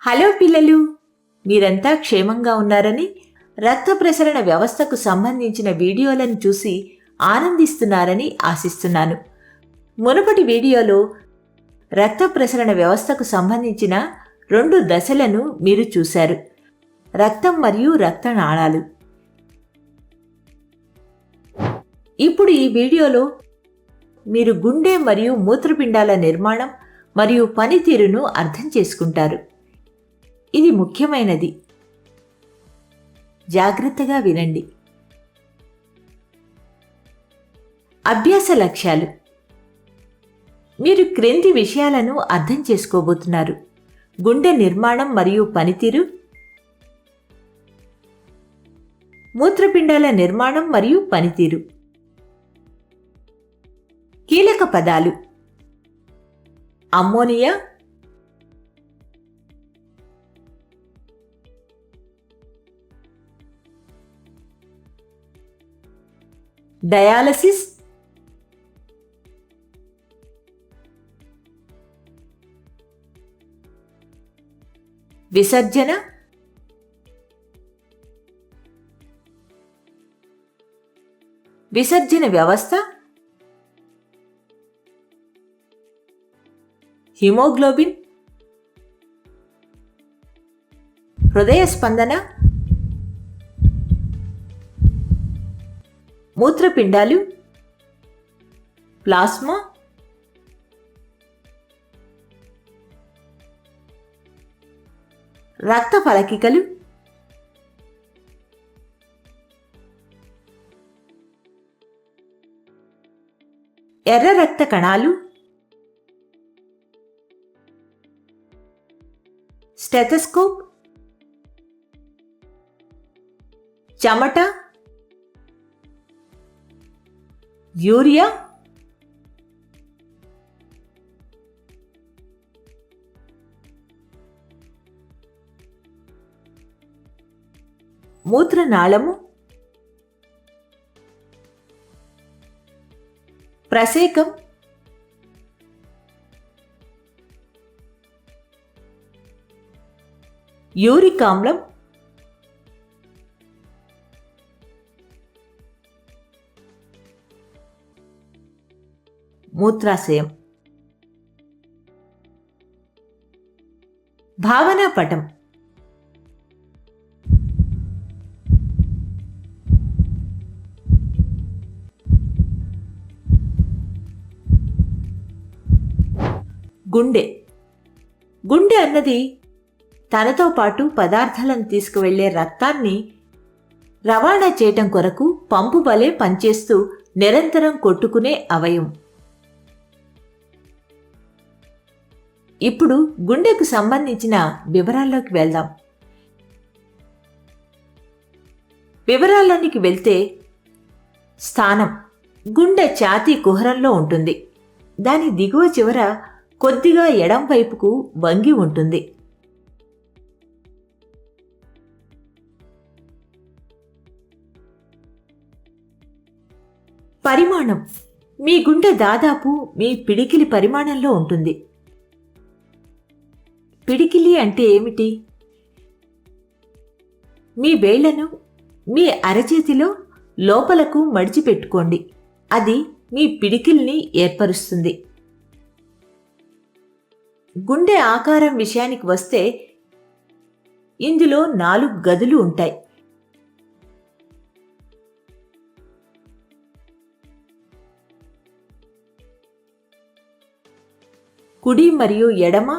Hello పిల్లలు, మీరంతా క్షేమంగా ఉన్నారని, రక్త ప్రసరణ వ్యవస్థకు సంబంధించిన వీడియోలను చూసి ఆనందిస్తున్నారని ఆశిస్తున్నాను. మునుపటి వీడియోలో రక్త ప్రసరణ వ్యవస్థకు సంబంధించిన 2 దశలను మీరు చూశారు: రక్తం మరియు రక్తనాళాలు. ఇప్పుడు ఈ వీడియోలో మీరు గుండె మరియు మూత్రపిండాల నిర్మాణం మరియు పనితీరును అర్థం చేసుకుంటారు. ఇది ముఖ్యమైనది. జాగ్రత్తగా వినండి. అభ్యాస లక్ష్యాలు. మీరు క్రింది విషయాలను అర్థం చేసుకోబోతున్నారు: గుండె నిర్మాణం మరియు పనితీరు, మూత్రపిండాల నిర్మాణం మరియు పనితీరు. కీలక పదాలు: అమ్మోనియా, డయాలసిస్, విసర్జన, విసర్జన వ్యవస్థ, హిమోగ్లోబిన్, హృదయ స్పందన, మూత్రపిండాలు, ప్లాస్మా, రక్త ఫలకికలు, ఎర్ర రక్త కణాలు, స్టెథోస్కోప్, చెమట, యూరియా, మూత్రనాళము, ప్రసేకం, యూరిక్ ఆమ్లం, మూత్రాశయం. భావనా పటం. గుండె అన్నది తనతో పాటు పదార్థాలను తీసుకువెళ్లే రక్తాన్ని రవాణా చేయటం కొరకు పంపు వలె పనిచేస్తూ నిరంతరం కొట్టుకునే అవయవం. ఇప్పుడు గుండెకు సంబంధించిన వివరాల్లోకి వెళ్దాం. వివరాల్లోనికి వెళ్తే, స్థానం గుండె ఛాతీ కుహరంలో ఉంటుంది. దాని దిగువ చివర కొద్దిగా ఎడం వైపుకు వంగి ఉంటుంది. పరిమాణం. మీ గుండె దాదాపు మీ పిడికిలి పరిమాణంలో ఉంటుంది. పిడికిలి అంటే ఏమిటి? మీ వేళ్లను మీ అరచేతిలో లోపలకు మడిచిపెట్టుకోండి. అది మీ పిడికిల్ని ఏర్పరుస్తుంది. గుండె ఆకారం విషయానికి వస్తే, ఇందులో 4 గదులు ఉంటాయి. కుడి మరియు ఎడమ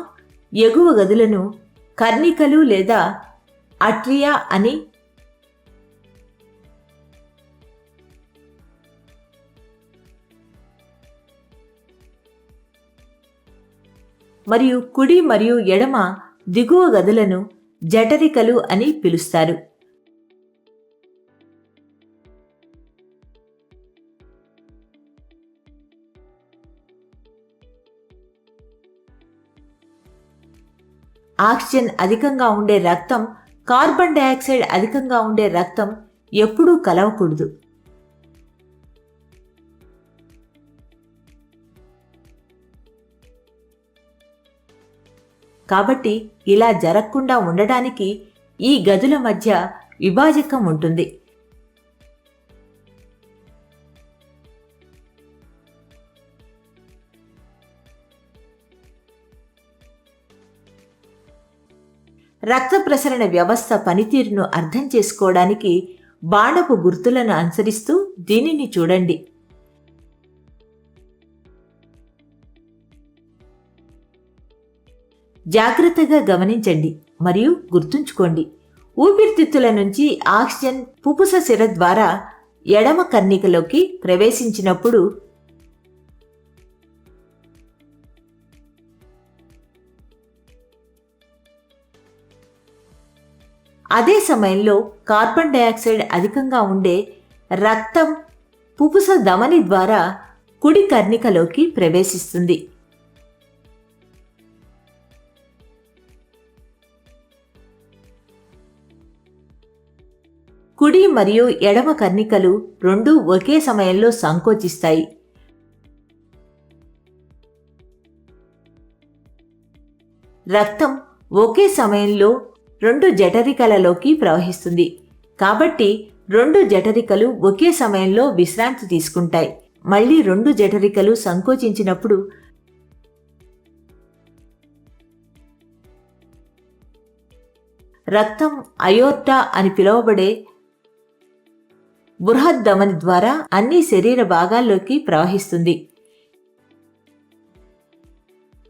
ఎగువ గదులను కర్ణికలు లేదా అట్రియా అని, మరియు కుడి మరియు ఎడమ దిగువ గదులను జఠరికలు అని పిలుస్తారు. ఆక్సిజన్ అధికంగా ఉండే రక్తం, కార్బన్ డయాక్సైడ్ అధికంగా ఉండే రక్తం ఎప్పుడూ కలవకూడదు. కాబట్టి ఇలా జరగకుండా ఉండడానికి ఈ గదుల మధ్య విభాజకం ఉంటుంది. రక్త ప్రసరణ వ్యవస్థ పనితీరును అర్థం చేసుకోవడానికి బాణపు గుర్తులను అనుసరిస్తూ దీనిని చూడండి. జాగ్రత్తగా గమనించండి మరియు గుర్తుంచుకోండి. ఊపిరితిత్తుల నుంచి ఆక్సిజన్ పుపుస సిర ద్వారా ఎడమ కర్ణికలోకి ప్రవేశించినప్పుడు అదే సమయంలో కార్బన్ డయాక్సైడ్ అధికంగా ఉండే రక్తం పుపుస ధమని ద్వారా కుడి కర్ణికలోకి ప్రవేశిస్తుంది. కుడి మరియు ఎడమ కర్ణికలు రెండూ ఒకే సమయంలో సంకోచిస్తాయి. రక్తం ఒకే సమయంలో రెండు జఠరికలలోకి ప్రవహిస్తుంది. కాబట్టి రెండు జఠరికలు ఒకే సమయంలో విశ్రాంతి తీసుకుంటాయి. మళ్ళీ రెండు జఠరికలు సంకోచించినప్పుడు రక్తం అయోర్టా అని పిలువబడే బృహద్దమని ద్వారా అన్ని శరీర భాగాల్లోకి ప్రవహిస్తుంది.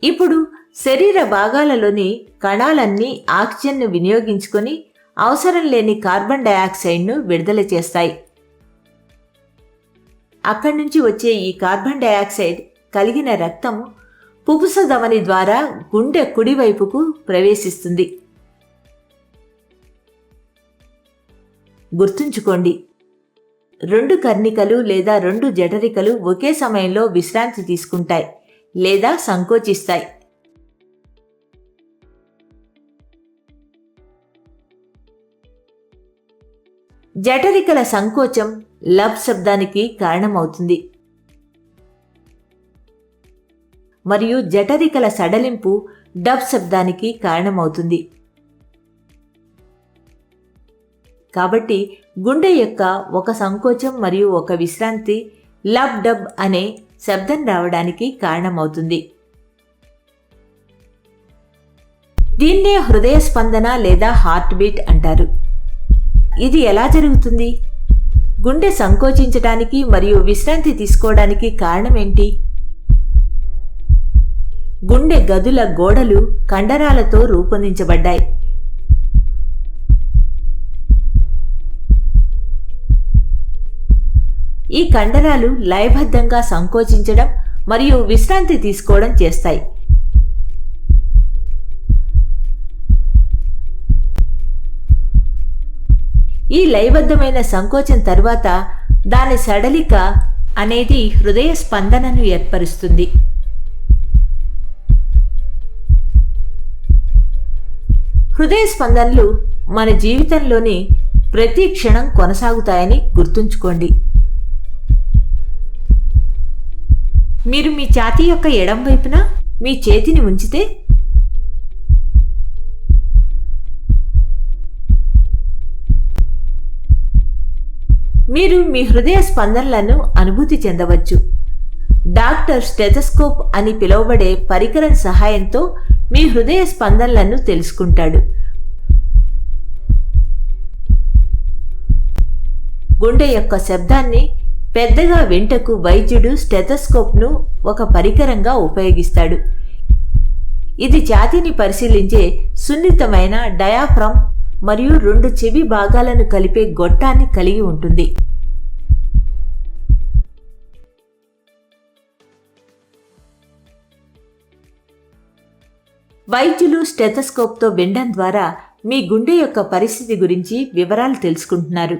ఇప్పుడు శరీర భాగాలలోని కణాలన్నీ ఆక్సిజన్ను వినియోగించుకొని అవసరం లేని కార్బన్ డయాక్సైడ్ను విడుదల చేస్తాయి. అక్కడి నుంచి వచ్చే ఈ కార్బన్ డయాక్సైడ్ కలిగిన రక్తం పుపుస ధమని ద్వారా గుండె కుడివైపుకు ప్రవేశిస్తుంది. గుర్తుంచుకోండి, రెండు కర్ణికలు లేదా రెండు జఠరికలు ఒకే సమయంలో విశ్రాంతి తీసుకుంటాయి లేదా సంకోచిస్తాయి. జఠరికల సంకోచం లబ్ శబ్దానికి కారణమవుతుంది మరియు జఠరికల సడలింపు డబ్ శబ్దానికి కారణమవుతుంది. కాబట్టి గుండె యొక్క ఒక సంకోచం మరియు ఒక విశ్రాంతి లబ్ డబ్ అనే శబ్దం రావడానికి కారణమవుతుంది. దీన్నే హృదయ స్పందన లేదా హార్ట్ బీట్ అంటారు. ఇది ఎలా జరుగుతుంది? గుండె సంకోచించడానికి మరియు విశ్రాంతి తీసుకోవడానికి కారణం ఏంటి? గుండె గదుల గోడలు కండరాలతో రూపొందించబడ్డాయి. ఈ కండరాలు లయబద్ధంగా సంకోచించడం మరియు విశ్రాంతి తీసుకోవడం చేస్తాయి. ఈ లయబద్ధమైన సంకోచం తర్వాత దాని సడలిక అనేది హృదయ స్పందనను ఏర్పరుస్తుంది. హృదయ స్పందనలు మన జీవితంలోని ప్రతి క్షణం కొనసాగుతాయని గుర్తుంచుకోండి. మీరు మీ ఛాతీ యొక్క ఎడం వైపున మీ చేతిని ఉంచితే మీరు మీ హృదయ స్పందనలను అనుభూతి చెందవచ్చు. డాక్టర్ స్టెథోస్కోప్ అని పిలువబడే పరికరం సహాయంతో మీ హృదయ స్పందనలను తెలుసుకుంటాడు. గుండె యొక్క శబ్దాన్ని పెద్దగా వింటకు వైద్యుడు స్టెథోస్కోప్ను ఒక పరికరంగా ఉపయోగిస్తాడు. ఇది ఛాతీని పరిశీలించే సున్నితమైన డయాఫ్రమ్ మరియు రెండు చెవి భాగాలను కలిపే గొట్టాన్ని కలిగి ఉంటుంది. వైద్యులు స్టెథోస్కోప్తో వినడం ద్వారా మీ గుండె యొక్క పరిస్థితి గురించి వివరాలు తెలుసుకుంటున్నారు.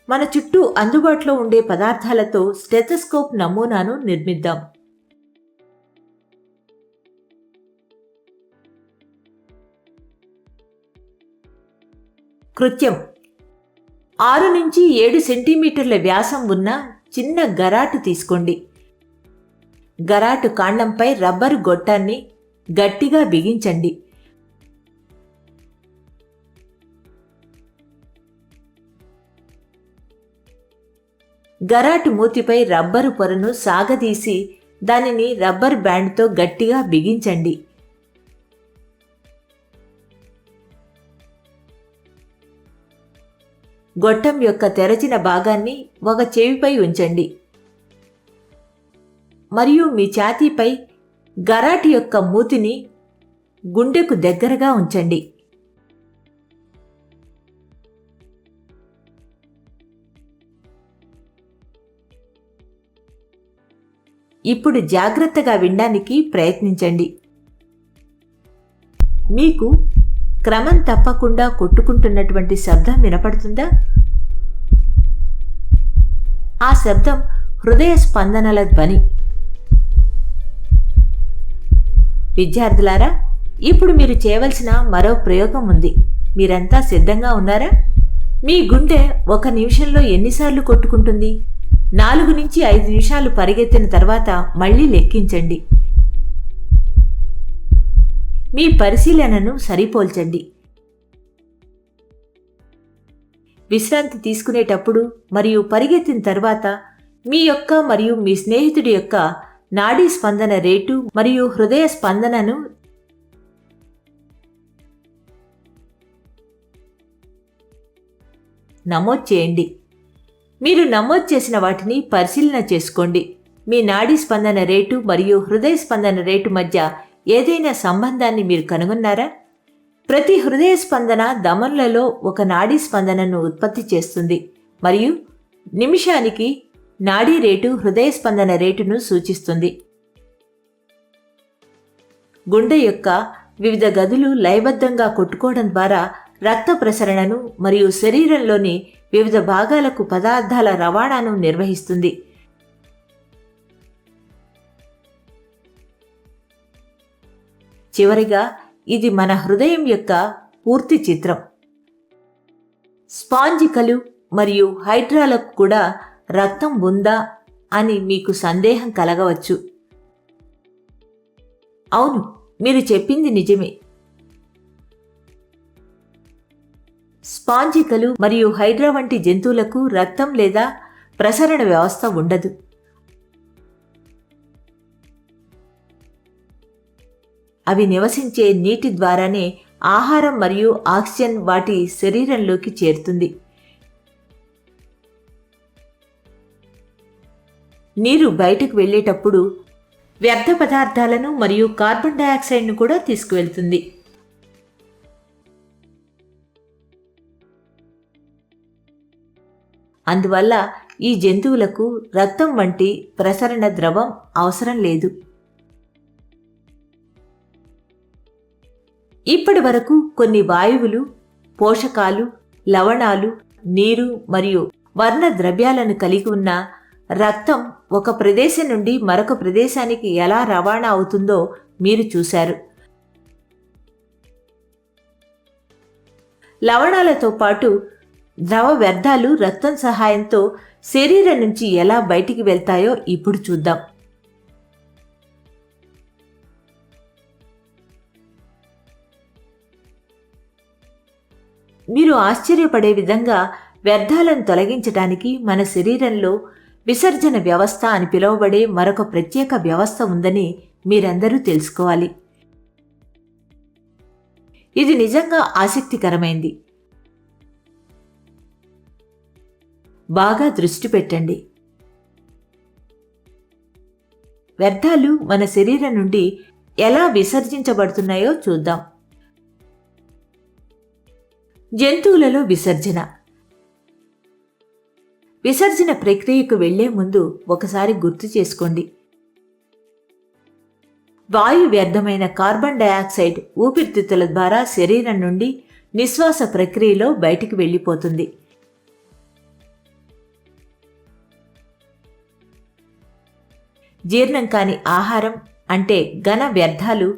మన చుట్టూ అందుబాటులో ఉండే పదార్థాలతో స్టెథోస్కోప్ నమూనాను నిర్మిద్దాం. కృత్యం 6 నుంచి 7 సెంటీమీటర్ల వ్యాసం ఉన్న చిన్న గరాటు తీసుకోండి. గరాటు కాండంపై రబ్బరు గొట్టాన్ని గట్టిగా బిగించండి. గరాటు మూతిపై రబ్బరు పొరను సాగదీసి దానిని రబ్బర్ బ్యాండ్తో గట్టిగా బిగించండి. గొట్టం యొక్క తెరచిన భాగాన్ని ఒక చెవిపై ఉంచండి మరియు మీ ఛాతీపై గరాటు యొక్క మూతిని గుండెకు దగ్గరగా ఉంచండి. ఇప్పుడు జాగ్రత్తగా వినడానికి ప్రయత్నించండి. మీకు క్రమం తప్పకుండా కొట్టుకుంటున్నటువంటి శబ్దం వినపడుతుందా? ఆ శబ్దం హృదయ స్పందనల ధ్వని. విద్యార్థులారా, ఇప్పుడు మీరు చేయవలసిన మరో ప్రయోగం ఉంది. మీరంతా సిద్ధంగా ఉన్నారా? మీ గుండె 1 నిమిషంలో ఎన్నిసార్లు కొట్టుకుంటుంది? 4 నుంచి 5 నిమిషాలు పరిగెత్తిన తర్వాత మళ్లీ లెక్కించండి. మీ పరిశీలనను సరిపోల్చండి. విశ్రాంతి తీసుకునేటప్పుడు మరియు పరిగెత్తిన తర్వాత మీ యొక్క మరియు మీ స్నేహితుడి యొక్క నాడీ స్పందన రేటు మరియు హృదయ స్పందనను నమోదు చేయండి. మీరు నమోదు చేసిన వాటిని పరిశీలన చేసుకోండి. మీ నాడీ స్పందన రేటు మరియు హృదయ స్పందన రేటు మధ్య ఏదైనా సంబంధాన్ని మీరు కనుగొన్నారా? ప్రతి హృదయ స్పందన ధమనులలో ఒక నాడీ స్పందనను ఉత్పత్తి చేస్తుంది మరియు నిమిషానికి నాడీ రేటు హృదయ స్పందన రేటును సూచిస్తుంది. గుండె యొక్క వివిధ గదులు లయబద్ధంగా కొట్టుకోవడం ద్వారా రక్త ప్రసరణను మరియు శరీరంలోని వివిధ భాగాలకు పదార్థాల రవాణాను నిర్వహిస్తుంది. చివరిగా, ఇది మన హృదయం యొక్క పూర్తి చిత్రం. స్పాంజికలు మరియు హైడ్రాలకు కూడా రక్తం ఉందా అని మీకు సందేహం కలగవచ్చు. అవును, మీరు చెప్పింది నిజమే. స్పాంజికలు మరియు హైడ్రా వంటి జంతువులకు రక్తం లేదా ప్రసరణ వ్యవస్థ ఉండదు. అవి నివసించే నీటి ద్వారానే ఆహారం మరియు ఆక్సిజన్ వాటి శరీరంలోకి చేరుతుంది. నీరు బయటకు వెళ్ళేటప్పుడు వ్యర్థ పదార్థాలను మరియు కార్బన్ డయాక్సైడ్ను కూడా తీసుకువెళ్తుంది. అందువల్ల ఈ జంతువులకు రక్తం వంటి ప్రసరణ ద్రవం అవసరం లేదు. ఇప్పటి వరకు కొన్ని వాయువులు, పోషకాలు, లవణాలు, నీరు మరియు వర్ణ ద్రవ్యాలను కలిగి ఉన్న రక్తం ఒక ప్రదేశం నుండి మరొక ప్రదేశానికి ఎలా రవాణా అవుతుందో మీరు చూశారు. లవణాలతో పాటు ద్రవ వ్యర్థాలు రక్తం సహాయంతో శరీరం నుంచి ఎలా బయటికి వెళ్తాయో ఇప్పుడు చూద్దాం. మీరు ఆశ్చర్యపడే విధంగా వ్యర్థాలను తొలగించడానికి మన శరీరంలో విసర్జన వ్యవస్థ అని పిలువబడే మరొక ప్రత్యేక వ్యవస్థ ఉందని మీరందరూ తెలుసుకోవాలి. ఇది నిజంగా ఆసక్తికరమైంది. బాగా దృష్టి పెట్టండి. వ్యర్థాలు మన శరీరం నుండి ఎలా విసర్జించబడుతున్నాయో చూద్దాం. జంతువులలో విసర్జన ప్రక్రియకు వెళ్లే ముందు ఒకసారి గుర్తు చేసుకోండి. వాయు వ్యర్థమైన కార్బన్ డయాక్సైడ్ ఊపిరితిత్తుల ద్వారా శరీరం నుండి నిశ్వాస ప్రక్రియలో బయటికి వెళ్ళిపోతుంది. జీర్ణం కాని ఆహారం అంటే ఘన వ్యర్థాలు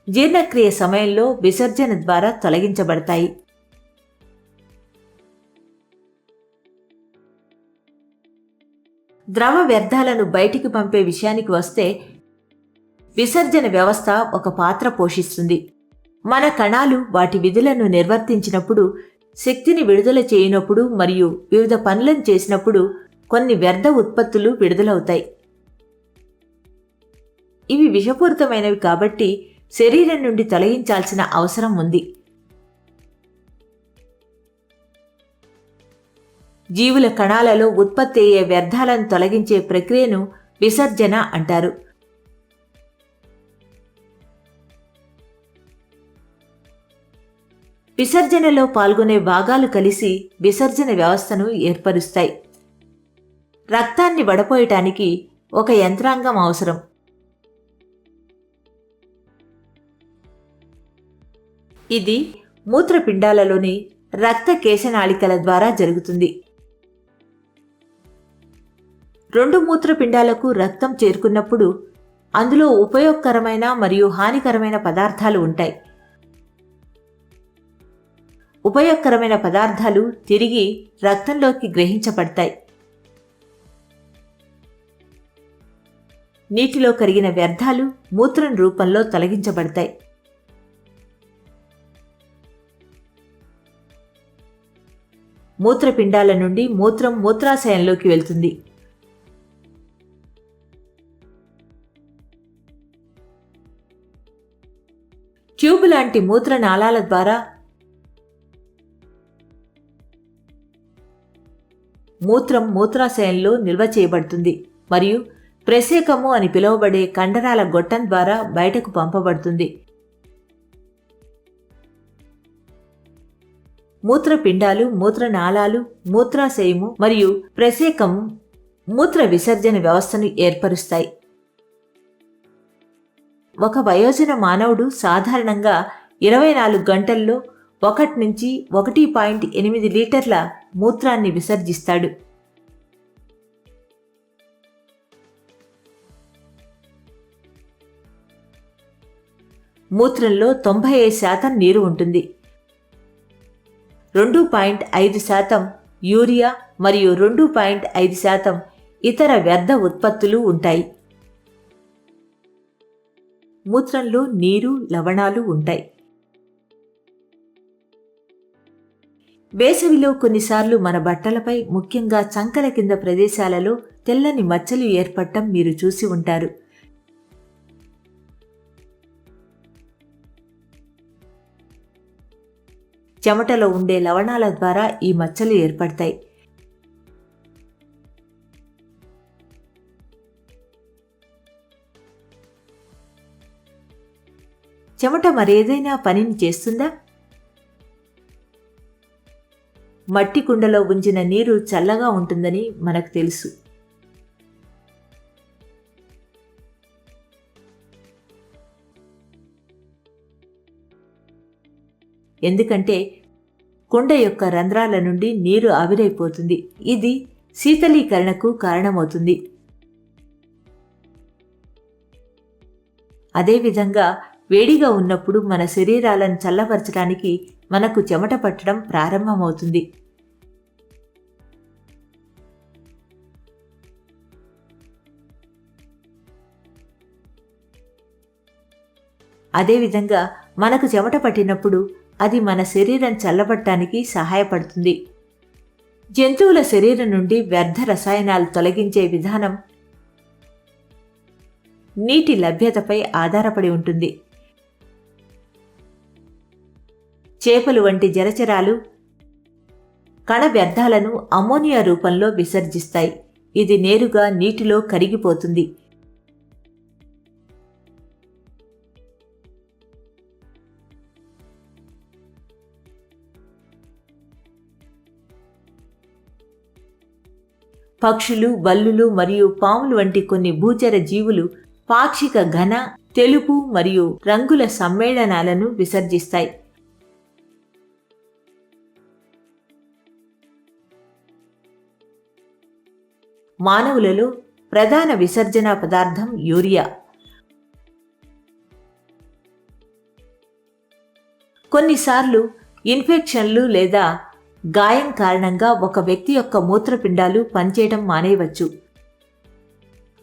జీర్ణక్రియ సమయంలో విసర్జన ద్వారా తొలగించబడతాయి. ద్రవ వ్యర్థాలను బయటికి పంపే విషయానికి వస్తే విసర్జన వ్యవస్థ ఒక పాత్ర పోషిస్తుంది. మన కణాలు వాటి విధులను నిర్వర్తించినప్పుడు, శక్తిని విడుదల చేయనప్పుడు మరియు వివిధ పనులను చేసినప్పుడు కొన్ని వ్యర్థ ఉత్పత్తులు విడుదలవుతాయి. ఇవి విషపూరితమైనవి కాబట్టి శరీరం నుండి తొలగించాల్సిన అవసరం ఉంది. జీవుల కణాలలో ఉత్పత్తి అయ్యే వ్యర్థాలను తొలగించే ప్రక్రియను విసర్జన అంటారు. విసర్జనలో పాల్గొనే భాగాలు కలిసి విసర్జన వ్యవస్థను ఏర్పరుస్తాయి. రక్తాన్ని వడపోయటానికి ఒక యంత్రాంగం అవసరం. ఇది మూత్రపిండాలలోని రక్త కేశనాళికల ద్వారా జరుగుతుంది. 2 మూత్రపిండాలకు రక్తం చేరుకున్నప్పుడు అందులో ఉపయోగకరమైన మరియు హానికరమైన పదార్థాలు ఉంటాయి. ఉపయోగకరమైన పదార్థాలు తిరిగి రక్తంలోకి గ్రహించబడతాయి. నీటిలో కరిగిన వ్యర్థాలు మూత్రం రూపంలో తొలగించబడతాయి. మూత్రపిండాల నుండి మూత్రం మూత్రాశయంలోకి వెళ్తుంది. ట్యూబ్ లాంటి మూత్రనాళాల ద్వారా మూత్రం మూత్రాశయంలో నిల్వ చేయబడుతుంది మరియు ప్రసేకము అని పిలువబడే కండరాల గొట్టం ద్వారా బయటకు పంపబడుతుంది. మూత్రపిండాలు, మూత్రనాళాలు, మూత్రాశయము మరియు ప్రసేకము మూత్ర విసర్జన వ్యవస్థను ఏర్పరుస్తాయి. ఒక వయోజన మానవుడు సాధారణంగా 24 గంటల్లో 1 నుంచి 1.8 లీటర్ల మూత్రాన్ని విసర్జిస్తాడు. మూత్రంలో 95% నీరు ఉంటుంది. 2.5% యూరియా మరియు 2.5% ఇతర వ్యర్థ ఉత్పత్తులు ఉంటాయి. మూత్రంలో నీరు, లవణాలు ఉంటాయి. వేసవిలో కొన్నిసార్లు మన బట్టలపై, ముఖ్యంగా చంకల కింద ప్రదేశాలలో తెల్లని మచ్చలు ఏర్పడటం మీరు చూసి ఉంటారు. చెమటలో ఉండే లవణాల ద్వారా ఈ మచ్చలు ఏర్పడతాయి. చెమట మరేదైనా పనిని చేస్తుందా? మట్టి కుండలో ఉంచిన నీరు చల్లగా ఉంటుందని మనకు తెలుసు. ఎందుకంటే కుండ యొక్క రంధ్రాల నుండి నీరు ఆవిరైపోతుంది. ఇది శీతలీకరణకు కారణమవుతుంది. అదేవిధంగా వేడిగా ఉన్నప్పుడు మన శరీరాలను చల్లబరచడానికి మనకు చెమట పట్టడం ప్రారంభమవుతుంది. అదేవిధంగా మనకు చెమట పట్టినప్పుడు అది మన శరీరం చల్లబట్టడానికి సహాయపడుతుంది. జంతువుల శరీరం నుండి వ్యర్థ రసాయనాలు తొలగించే విధానం నీటి లభ్యతపై ఆధారపడి ఉంటుంది. చేపలు వంటి జలచరాలు కణ వ్యర్థాలను అమ్మోనియా రూపంలో విసర్జిస్తాయి. ఇది నేరుగా నీటిలో కరిగిపోతుంది. పక్షులు, బల్లులు మరియు పాములు వంటి కొన్ని భూచర జీవులు పాక్షిక ఘన, తెలుపు మరియు రంగుల సమ్మేళనాలను విసర్జిస్తాయి. మానవులలో ప్రధాన విసర్జన పదార్థం యూరియా. కొన్నిసార్లు ఇన్ఫెక్షన్లు లేదా గాయం కారణంగా ఒక వ్యక్తి యొక్క మూత్రపిండాలు పనిచేయడం మానేయవచ్చు.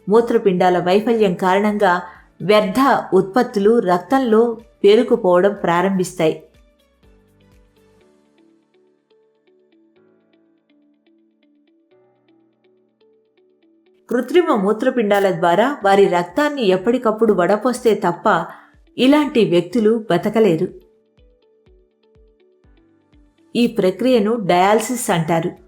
మూత్రపిండాల వైఫల్యం కారణంగా వ్యర్థ ఉత్పత్తులు రక్తంలో పేరుకుపోవడం ప్రారంభిస్తాయి. కృత్రిమ మూత్రపిండాల ద్వారా వారి రక్తాన్ని ఎప్పటికప్పుడు వడపోస్తే తప్ప ఇలాంటి వ్యక్తులు బతకలేరు. ఈ ప్రక్రియను డయాలసిస్ అంటారు.